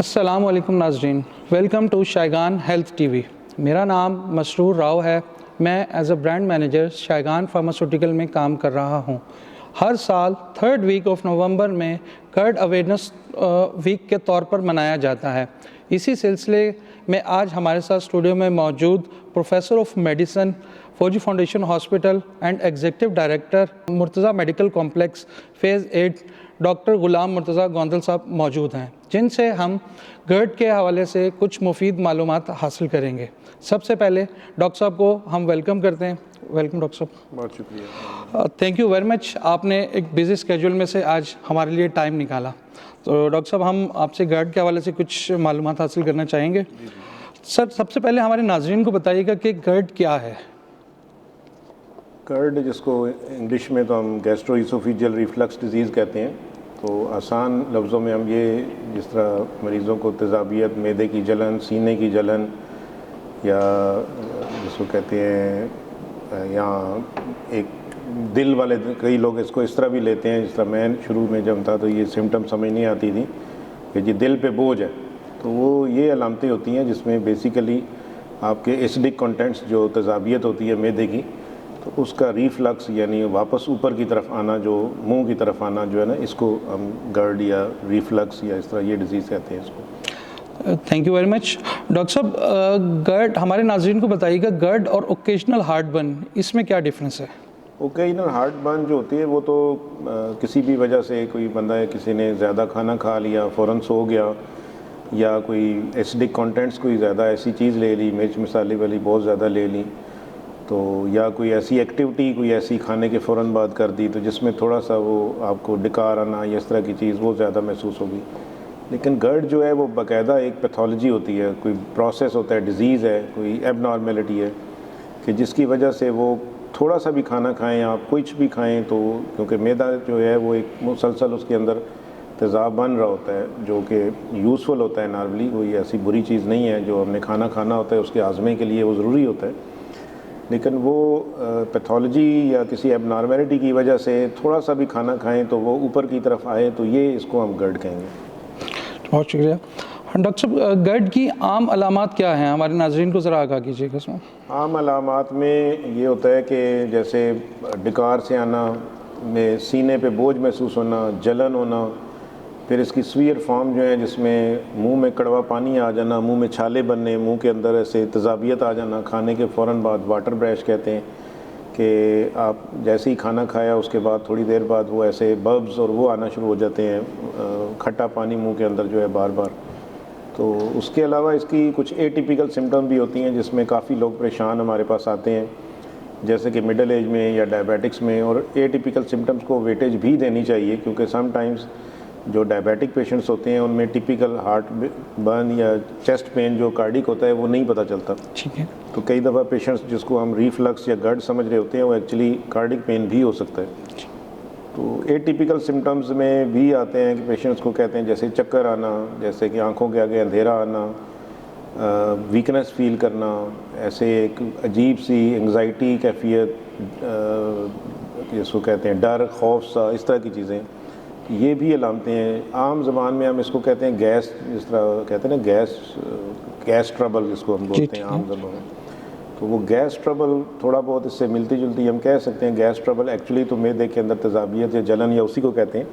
السلام علیکم ناظرین، welcome to Shaigan health TV وی۔ میرا نام مسرور راؤ ہے۔ میں as a brand manager Shaigan pharmaceutical میں کام کر رہا ہوں۔ ہر سال 3rd ویک آف نومبر میں گرڈ اویئرنیس ویک کے طور پر منایا جاتا ہے۔ اسی سلسلے میں آج ہمارے ساتھ اسٹوڈیو میں موجود پروفیسر آف میڈیسن، فوجی foundation hospital and executive director Murtaza medical complex phase 8 doctor Ghulam Murtaza Gondal صاحب موجود ہیں، جن سے ہم گرڈ کے حوالے سے کچھ مفید معلومات حاصل کریں گے۔ سب سے پہلے ڈاکٹر صاحب کو ہم ویلکم کرتے ہیں۔ ویلکم ڈاکٹر صاحب۔ بہت شکریہ۔ تھینک یو ویری مچ، آپ نے ایک بزی اسکیجول میں سے آج ہمارے لیے ٹائم نکالا۔ تو ڈاکٹر صاحب، ہم آپ سے گرڈ کے حوالے سے کچھ معلومات حاصل کرنا چاہیں گے۔ سر، سب سے پہلے ہمارے ناظرین کو بتائیے گا کہ گرڈ کیا ہے؟ گرڈ، جس کو انگلش میں تو ہم گیسٹرو ایسوفیجل ریفلکس ڈیزیز کہتے ہیں، تو آسان لفظوں میں ہم یہ، جس طرح مریضوں کو تیزابیت، معدے کی جلن، سینے کی جلن، یا جس کو کہتے ہیں یا ایک دل والے، کئی لوگ اس کو اس طرح بھی لیتے ہیں، جس طرح میں شروع میں جب تھا تو یہ سمٹم سمجھ نہیں آتی تھی کہ جی دل پہ بوجھ ہے، تو وہ یہ علامتیں ہوتی ہیں جس میں بیسیکلی آپ کے ایسڈک کنٹینٹس، جو تیزابیت ہوتی ہے معدے کی، تو اس کا ریفلکس یعنی واپس اوپر کی طرف آنا، جو منہ کی طرف آنا جو ہے نا، اس کو ہم گرڈ یا ریفلکس یا اس طرح یہ ڈیزیز کہتے ہیں اس کو۔ Thank you very much doctor صاحب۔ گرڈ، ہمارے ناظرین کو بتائیے گا گرڈ اور اوکیجنل ہارٹ برن، اس میں کیا ڈفرینس ہے؟ اوکیجنل ہارٹ برن جو ہوتی ہے وہ تو کسی بھی وجہ سے، کوئی بندہ ہے، کسی نے زیادہ کھانا کھا لیا، فوراً سو گیا، یا کوئی ایسڈک کنٹینٹس کوئی زیادہ ایسی چیز لے لی، مرچ مسالے والی بہت زیادہ لے لی، تو یا کوئی ایسی ایکٹیویٹی، کوئی ایسی کھانے کے فوراً بعد کر دی، تو جس میں تھوڑا سا وہ آپ کو ڈکار آنا یا اس طرح کی چیز وہ زیادہ محسوس ہوگی۔ لیکن گرڈ جو ہے وہ باقاعدہ ایک پیتھولوجی ہوتی ہے، کوئی پروسیس ہوتا ہے، ڈیزیز ہے، کوئی ایب نارمیلٹی ہے، کہ جس کی وجہ سے وہ تھوڑا سا بھی کھانا کھائیں، آپ کچھ بھی کھائیں، تو کیونکہ معدہ جو ہے وہ ایک مسلسل اس کے اندر تیزاب بن رہا ہوتا ہے، جو کہ یوزفل ہوتا ہے نارملی، کوئی ایسی بری چیز نہیں ہے، جو ہم نے کھانا کھانا ہوتا ہے اس کے ہاضمے کے لیے وہ ضروری ہوتا ہے، لیکن وہ پیتھولوجی یا کسی ایب نارمیلٹی کی وجہ سے تھوڑا سا بھی کھانا کھائیں تو وہ اوپر کی طرف آئے، تو یہ اس کو ہم گرڈ کہیں گے۔ بہت شکریہ ڈاکٹر صاحب۔ گرڈ کی عام علامات کیا ہیں؟ ہمارے ناظرین کو ذرا آگاہ کیجیے گا اس میں۔ عام علامات میں یہ ہوتا ہے کہ جیسے ڈکار سے آنا، میں سینے پہ بوجھ محسوس ہونا، جلن ہونا، پھر اس کی سویئر فارم جو ہے جس میں منہ میں کڑوا پانی آ جانا، منہ میں چھالے بننے، منہ کے اندر ایسے تیزابیت آ جانا، کھانے کے فوراً بعد واٹر بریش کہتے ہیں، کہ آپ جیسے ہی کھانا کھایا اس کے بعد تھوڑی دیر بعد وہ ایسے ببز اور وہ آنا شروع ہو جاتے ہیں، کھٹا پانی منہ کے اندر جو ہے بار بار۔ تو اس کے علاوہ اس کی کچھ اے ٹیپیکل سمٹم بھی ہوتی ہیں جس میں کافی لوگ پریشان ہمارے پاس آتے ہیں، جیسے کہ مڈل ایج میں یا ڈائبیٹکس میں، اور اے ٹیپیکل سمٹمس کو ویٹیج بھی دینی چاہیے، کیونکہ سم ٹائمز جو ڈائبیٹک پیشنٹس ہوتے ہیں ان میں ٹیپیکل ہارٹ برن یا چیسٹ پین جو کارڈک ہوتا ہے وہ نہیں پتہ چلتا۔ ٹھیک ہے۔ تو کئی دفعہ پیشنٹس جس کو ہم ریفلکس یا گرڈ سمجھ رہے ہوتے ہیں وہ ایکچولی کارڈک پین بھی ہو سکتا ہے۔ تو اے ٹیپیکل سمٹمز میں بھی آتے ہیں کہ پیشنٹس کو کہتے ہیں جیسے چکر آنا، جیسے کہ آنکھوں کے آگے اندھیرا آنا، ویکنس فیل کرنا، ایسے ایک عجیب سی انگزائٹی کیفیت، جس کو کہتے ہیں ڈر، خوف سا، اس طرح کی چیزیں، یہ بھی علامتیں ہیں۔ عام زبان میں ہم اس کو کہتے ہیں گیس، جس طرح کہتے ہیں نا گیس ٹربل جس کو ہم بولتے ہیں عام زبان میں، تو وہ گیس ٹربل تھوڑا بہت اس سے ملتی جلتی ہم کہہ سکتے ہیں۔ گیس ٹربل ایکچولی تو معدے کے اندر تیزابیت یا جلن یا اسی کو کہتے ہیں،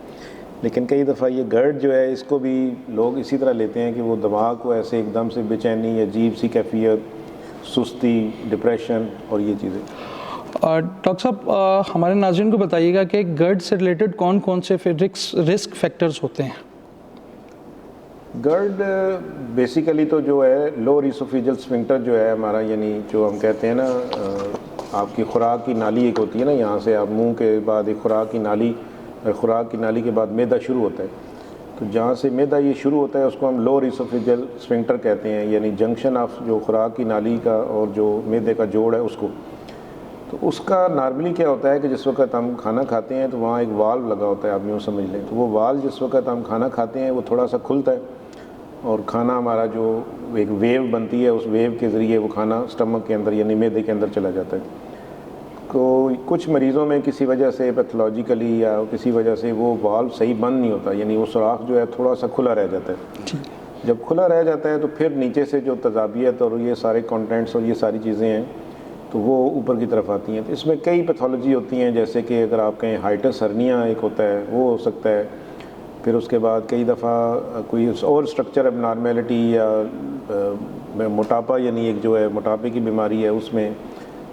لیکن کئی دفعہ یہ گرڈ جو ہے اس کو بھی لوگ اسی طرح لیتے ہیں کہ وہ دماغ کو ایسے ایک دم سے بے چینی، عجیب سی کیفیت، سستی، ڈپریشن اور یہ چیزیں۔ ڈاکٹر صاحب، ہمارے ناظرین کو بتائیے گا کہ گرڈ سے ریلیٹڈ کون کون سے رسک فیکٹرز ہوتے ہیں؟ گرڈ بیسیکلی تو جو ہے لور ایسوفیجل اسفنکٹر جو ہے ہمارا، یعنی جو ہم کہتے ہیں نا، آپ کی خوراک کی نالی ایک ہوتی ہے نا، یہاں سے آپ منہ کے بعد ایک خوراک کی نالی، خوراک کی نالی کے بعد معدہ شروع ہوتا ہے، تو جہاں سے معدہ یہ شروع ہوتا ہے اس کو ہم لور ایسوفیجل اسفنکٹر کہتے ہیں، یعنی جنکشن آف جو خوراک کی نالی کا اور جو معدے کا جوڑ ہے اس کو۔ تو اس کا نارملی کیا ہوتا ہے کہ جس وقت ہم کھانا کھاتے ہیں تو وہاں ایک والو لگا ہوتا ہے، آپ یوں سمجھ لیں، تو وہ والو جس وقت ہم کھانا کھاتے ہیں وہ تھوڑا سا کھلتا ہے، اور کھانا ہمارا جو ایک ویو بنتی ہے، اس ویو کے ذریعے وہ کھانا اسٹمک کے اندر یعنی معدے کے اندر چلا جاتا ہے۔ تو کچھ مریضوں میں کسی وجہ سے پیتھولوجیکلی یا کسی وجہ سے وہ والو صحیح بند نہیں ہوتا، یعنی وہ سوراخ جو ہے تھوڑا سا کھلا رہ جاتا ہے، جب کھلا رہ جاتا ہے تو پھر نیچے سے جو تذابیت اور یہ سارے کانٹینٹس اور یہ ساری چیزیں ہیں تو وہ اوپر کی طرف آتی ہیں. تو اس میں کئی پیتھولوجی ہوتی ہیں, جیسے کہ اگر آپ کہیں ہائٹس ہرنیا ایک ہوتا ہے وہ ہو سکتا ہے. پھر اس کے بعد کئی دفعہ کوئی اور اسٹرکچر اب نارمیلٹی یا موٹاپا, یعنی ایک جو ہے موٹاپے کی بیماری ہے اس میں.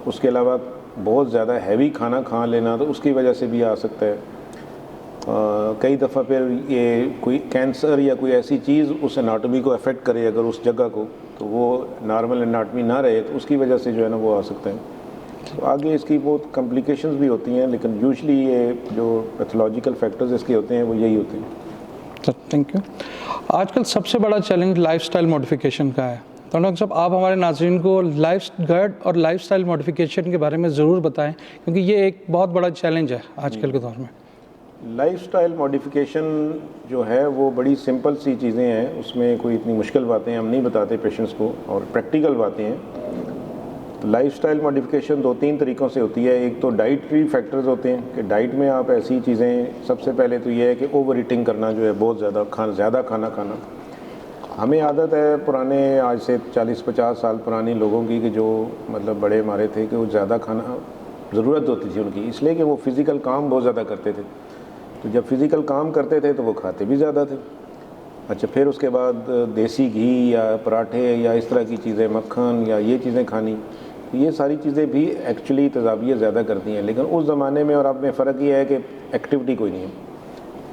اس کے علاوہ بہت زیادہ ہیوی کھانا کھا لینا تو اس کی وجہ سے بھی آ سکتا ہے. کئی دفعہ پھر یہ کوئی کینسر یا کوئی ایسی چیز اس اناٹمی کو افیکٹ کرے اگر اس جگہ کو, تو وہ نارمل اناٹمی نہ رہے تو اس کی وجہ سے جو ہے نا وہ آ سکتا ہے. تو آگے اس کی بہت کمپلیکیشنز بھی ہوتی ہیں, لیکن یوزلی یہ جو پیتھولوجیکل فیکٹرز اس کے ہوتے ہیں وہ یہی ہوتے ہیں. Thank you. آج کل سب سے بڑا چیلنج لائف سٹائل موڈیفیکیشن کا ہے. تو ڈاکٹر صاحب آپ ہمارے ناظرین کو گرڈ اور لائف سٹائل موڈیفیکیشن کے بارے میں ضرور بتائیں, کیونکہ یہ ایک بہت بڑا چیلنج ہے آج کل کے دور میں. لائف سٹائل موڈیفیکیشن جو ہے وہ بڑی سمپل سی چیزیں ہیں, اس میں کوئی اتنی مشکل باتیں ہم نہیں بتاتے پیشنٹس کو, اور پریکٹیکل باتیں ہیں. لائف سٹائل موڈیفیکیشن 2-3 طریقوں سے ہوتی ہے. ایک تو ڈائٹری فیکٹرز ہوتے ہیں کہ ڈائٹ میں آپ ایسی چیزیں, سب سے پہلے تو یہ ہے کہ اوور ایٹنگ کرنا جو ہے, بہت زیادہ کھانا کھانا. ہمیں عادت ہے پرانے, آج سے 40-50 سال پرانے لوگوں کی, کہ جو مطلب بڑے ہمارے تھے, کہ وہ زیادہ کھانا ضرورت ہوتی تھی ان کی, اس لیے کہ وہ فزیکل کام بہت زیادہ کرتے تھے. تو جب فزیکل کام کرتے تھے تو وہ کھاتے بھی زیادہ تھے. اچھا, پھر اس کے بعد دیسی گھی یا پراٹھے یا اس طرح کی چیزیں, مکھن یا یہ چیزیں کھانی, یہ ساری چیزیں بھی ایکچولی تذابیت زیادہ کرتی ہیں. لیکن اس زمانے میں اور اب میں فرق یہ ہے کہ ایکٹیویٹی کوئی نہیں ہے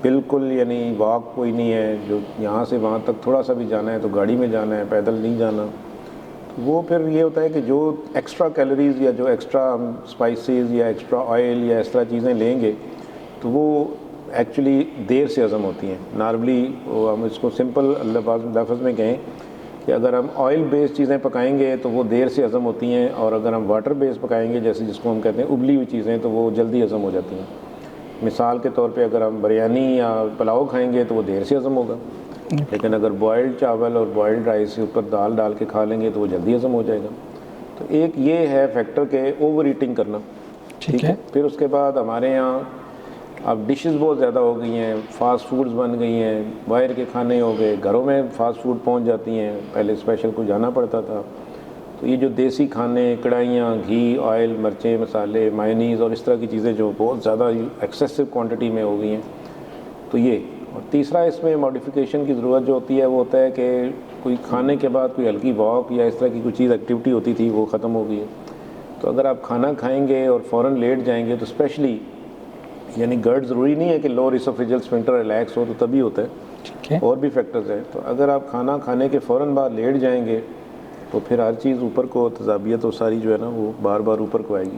بالکل, یعنی واک کوئی نہیں ہے. جو یہاں سے وہاں تک تھوڑا سا بھی جانا ہے تو گاڑی میں جانا ہے, پیدل نہیں جانا. وہ پھر یہ ہوتا ہے کہ جو ایکسٹرا کیلوریز یا جو ایکسٹرا اسپائسیز یا ایکسٹرا آئل یا اس طرح چیزیں لیں گے تو وہ ایکچولی دیر سے ہضم ہوتی ہیں. نارملی ہم اس کو سمپل لفظ میں کہیں کہ اگر ہم آئل بیس چیزیں پکائیں گے تو وہ دیر سے ہضم ہوتی ہیں, اور اگر ہم واٹر بیس پکائیں گے, جیسے جس کو ہم کہتے ہیں ابلی ہوئی چیزیں, تو وہ جلدی ہضم ہو جاتی ہیں. مثال کے طور پہ اگر ہم بریانی یا پلاؤ کھائیں گے تو وہ دیر سے ہضم ہوگا, لیکن اگر بوائلڈ چاول اور بوائلڈ رائس کے اوپر دال ڈال کے کھا لیں گے تو وہ جلدی ہضم ہو جائے گا. تو ایک یہ ہے فیکٹر کہ اوور ایٹنگ کرنا. ٹھیک ہے. پھر اس کے بعد ہمارے یہاں اب ڈشز بہت زیادہ ہو گئی ہیں, فاسٹ فوڈز بن گئی ہیں, باہر کے کھانے ہو گئے, گھروں میں فاسٹ فوڈ پہنچ جاتی ہیں, پہلے اسپیشل کو جانا پڑتا تھا. تو یہ جو دیسی کھانے, کڑھائیاں, گھی, آئل, مرچیں, مسالے, مائونیز اور اس طرح کی چیزیں جو بہت زیادہ ایکسیسو کوانٹٹی میں ہو گئی ہیں, تو یہ. اور تیسرا اس میں موڈیفیکیشن کی ضرورت جو ہوتی ہے وہ ہوتا ہے کہ کوئی کھانے کے بعد کوئی ہلکی واک یا اس طرح کی کوئی چیز ایکٹیویٹی ہوتی تھی وہ ختم ہو گئی ہے. تو اگر آپ کھانا کھائیں گے اور فوراً لیٹ جائیں گے تو اسپیشلی, یعنی گرڈ ضروری نہیں ہے کہ لوور اسوفیجل اسفنکٹر ریلیکس ہو تو تبھی ہوتا ہے, اور بھی فیکٹرز ہیں. تو اگر آپ کھانا کھانے کے فوراً بعد لیٹ جائیں گے تو پھر ہر چیز اوپر کو, تذابیت اور ساری جو ہے نا وہ بار بار اوپر کو آئے گی.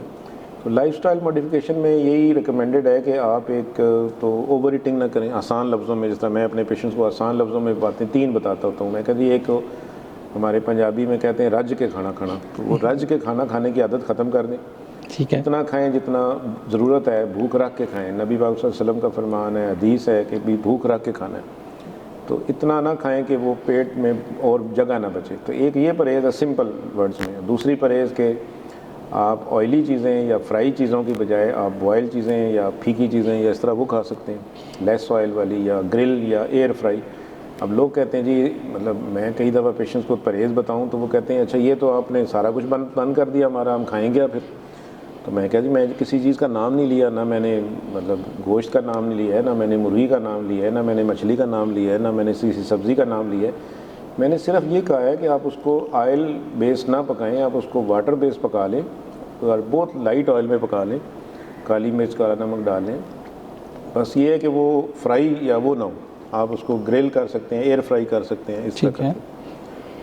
تو لائف سٹائل موڈیفیکیشن میں یہی ریکمینڈڈ ہے کہ آپ ایک تو اوور ایٹنگ نہ کریں. آسان لفظوں میں, جس طرح میں اپنے پیشنٹس کو آسان لفظوں میں باتیں 3 بتاتا ہوتا ہوں. میں کہتی ایک ہمارے پنجابی میں کہتے ہیں رج کے کھانا کھانا, تو وہ رج کے کھانا کھانے کی عادت ختم کر دیں. ٹھیک ہے. اتنا کھائیں جتنا ضرورت ہے, بھوک رکھ کے کھائیں. نبی پاک صلی اللہ علیہ وسلم کا فرمان ہے, حدیث ہے کہ بھی بھوک رکھ کے کھانا ہے. تو اتنا نہ کھائیں کہ وہ پیٹ میں اور جگہ نہ بچے. تو ایک یہ پرہیز ہے سمپل ورڈز میں. دوسری پرہیز کہ آپ آئلی چیزیں یا فرائی چیزوں کی بجائے آپ بوائل چیزیں یا پھیکی چیزیں یا اس طرح وہ کھا سکتے ہیں, لیس آئل والی یا گرل یا ایئر فرائی. اب لوگ کہتے ہیں جی, مطلب میں کئی دفعہ پیشنٹس کو پرہیز بتاؤں تو وہ کہتے ہیں اچھا یہ تو آپ نے سارا کچھ بند کر دیا ہمارا, ہم کھائیں گے پھر. تو میں کہا جی میں کسی چیز کا نام نہیں لیا, نہ میں نے مطلب گوشت کا نام نہیں لیا ہے, نہ میں نے مرغی کا نام لیا ہے, نہ میں نے مچھلی کا نام لیا ہے, نہ میں نے کسی سبزی کا نام لیا ہے. میں نے صرف یہ کہا ہے کہ آپ اس کو آئل بیس نہ پکائیں, آپ اس کو واٹر بیس پکا لیں, اور بہت لائٹ آئل میں پکا لیں, کالی مرچ کالا نمک ڈال لیں. بس یہ ہے کہ وہ فرائی یا وہ نہ ہو, آپ اس کو گرل کر سکتے ہیں, ایئر فرائی کر سکتے ہیں, اس طرح کرتے ہیں.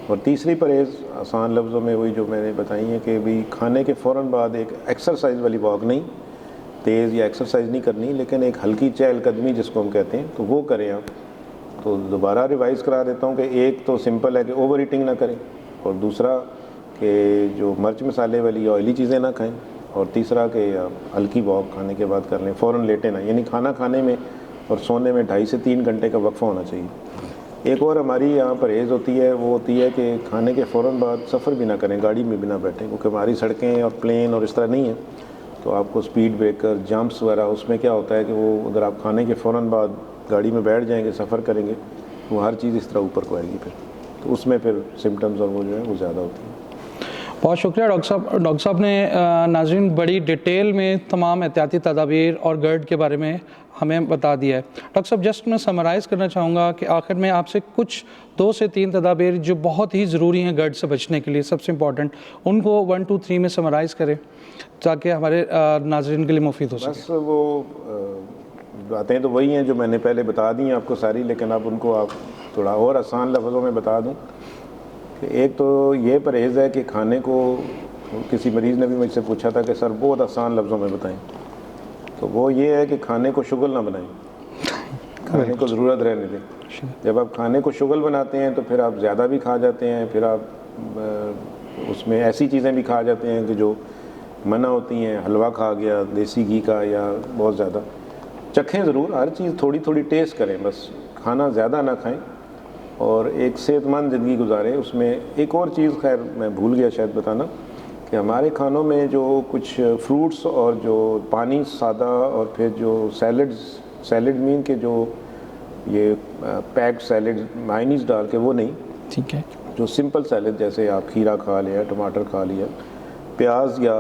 اور تیسری پرہیز آسان لفظوں میں وہی جو میں نے بتائی ہے کہ بھی کھانے کے فوراً بعد ایک ایکسرسائز والی واک نہیں, تیز یا ایکسرسائز نہیں کرنی, لیکن ایک ہلکی چہل قدمی جس کو ہم کہتے ہیں, تو وہ کریں آپ. تو دوبارہ ریوائز کرا دیتا ہوں کہ ایک تو سمپل ہے کہ اوور ایٹنگ نہ کریں, اور دوسرا کہ جو مرچ مسالے والی آئلی چیزیں نہ کھائیں, اور تیسرا کہ ہلکی واک کھانے کے بعد کر لیں, فوراً لیٹیں نہ. یعنی کھانا کھانے میں اور سونے میں 2.5 سے 3 گھنٹے کا وقفہ ہونا چاہیے. ایک اور ہماری یہاں پرہیز ہوتی ہے, وہ ہوتی ہے کہ کھانے کے فوراً بعد سفر بھی نہ کریں, گاڑی میں بھی نہ بیٹھیں, کیونکہ ہماری سڑکیں اور پلین اور اس طرح نہیں ہیں. تو آپ کو سپیڈ بریکر, جمپس وغیرہ, اس میں کیا ہوتا ہے کہ وہ اگر آپ کھانے کے فوراً بعد گاڑی میں بیٹھ جائیں گے, سفر کریں گے, وہ ہر چیز اس طرح اوپر کو آئے گی پھر. تو اس میں پھر سمٹمز اور وہ جو ہے وہ زیادہ ہوتی ہیں. بہت شکریہ ڈاکٹر صاحب. ڈاکٹر صاحب نے ناظرین بڑی ڈیٹیل میں تمام احتیاطی تدابیر اور گرڈ کے بارے میں ہمیں بتا دیا ہے. ڈاکٹر صاحب جسٹ میں سمرائز کرنا چاہوں گا کہ آخر میں آپ سے کچھ 2 سے 3 تدابیر جو بہت ہی ضروری ہیں گرڈ سے بچنے کے لیے، سب سے امپورٹنٹ، ان کو 1 2 3 میں سمرائز کریں تاکہ ہمارے ناظرین کے لیے مفید ہو سکے. بس وہ باتیں تو وہی ہیں جو میں نے پہلے بتا دی ہیں آپ کو ساری، لیکن اب ان کو آپ تھوڑا اور آسان لفظوں میں بتا دوں. ایک تو یہ پرہیز ہے کہ کھانے کو، کسی مریض نے بھی مجھ سے پوچھا تھا کہ سر بہت آسان لفظوں میں بتائیں، تو وہ یہ ہے کہ کھانے کو شغل نہ بنائیں، کھانے کو ضرورت رہنے دیں. جب آپ کھانے کو شغل بناتے ہیں تو پھر آپ زیادہ بھی کھا جاتے ہیں، پھر آپ اس میں ایسی چیزیں بھی کھا جاتے ہیں کہ جو منع ہوتی ہیں. حلوہ کھا گیا دیسی گھی کا، یا بہت زیادہ چکھیں ضرور، ہر چیز تھوڑی تھوڑی ٹیسٹ کریں، بس کھانا زیادہ نہ کھائیں اور ایک صحت مند زندگی گزاریں. اس میں ایک اور چیز خیر میں بھول گیا شاید بتانا کہ ہمارے کھانوں میں جو کچھ فروٹس اور جو پانی سادہ اور پھر جو سیلڈ مین کے جو یہ پیکڈ سیلڈ مائنیز ڈال کے وہ نہیں، ٹھیک ہے، جو سمپل سیلڈ جیسے آپ کھیرا کھا لیا، ٹماٹر کھا لیا، پیاز یا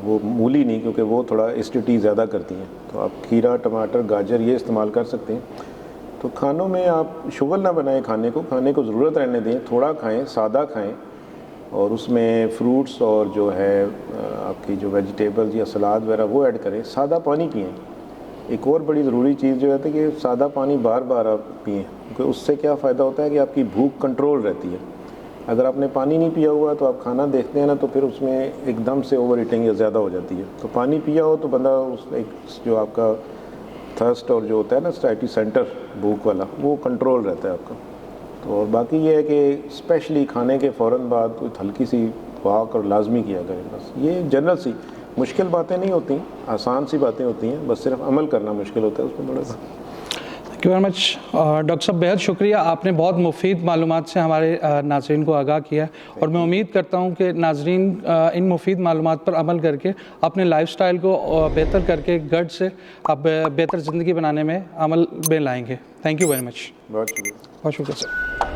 وہ مولی نہیں کیونکہ وہ تھوڑا ایسیڈیٹی زیادہ کرتی ہیں، تو آپ کھیرا، ٹماٹر، گاجر یہ استعمال کر سکتے ہیں. تو کھانوں میں آپ شغل نہ بنائیں کھانے کو ضرورت رہنے دیں، تھوڑا کھائیں، سادہ کھائیں، اور اس میں فروٹس اور جو ہے آپ کی جو ویجیٹیبلز یا سلاد وغیرہ وہ ایڈ کریں. سادہ پانی پئیں. ایک اور بڑی ضروری چیز جو ہے کہ سادہ پانی بار بار آپ پئیں، کیونکہ اس سے کیا فائدہ ہوتا ہے کہ آپ کی بھوک کنٹرول رہتی ہے. اگر آپ نے پانی نہیں پیا ہوا تو آپ کھانا دیکھتے ہیں نا، تو پھر اس میں ایک دم سے اوور ایٹنگ یا زیادہ ہو جاتی ہے. تو پانی پیا ہو تو بندہ اس ایک جو آپ کا تھرسٹ اور جو ہوتا ہے نا سٹائٹی سینٹر بھوک والا، وہ کنٹرول رہتا ہے آپ کا. تو اور باقی یہ ہے کہ اسپیشلی کھانے کے فوراً بعد کوئی ہلکی سی واک اور لازمی کیا کریں. بس یہ جنرل سی مشکل باتیں نہیں ہوتی، آسان سی باتیں ہوتی ہیں، بس صرف عمل کرنا مشکل ہوتا ہے اس میں تھوڑا سا. Thank you very much doctor صاحب، بہت شکریہ. آپ نے بہت مفید معلومات سے ہمارے ناظرین کو آگاہ کیا اور میں امید کرتا ہوں کہ ناظرین ان مفید معلومات پر عمل کر کے اپنے لائف سٹائل کو بہتر کر کے گرڈ سے اب بہتر زندگی بنانے میں عمل میں لائیں گے. Thank you very much. بہت شکریہ. بہت شکریہ سر.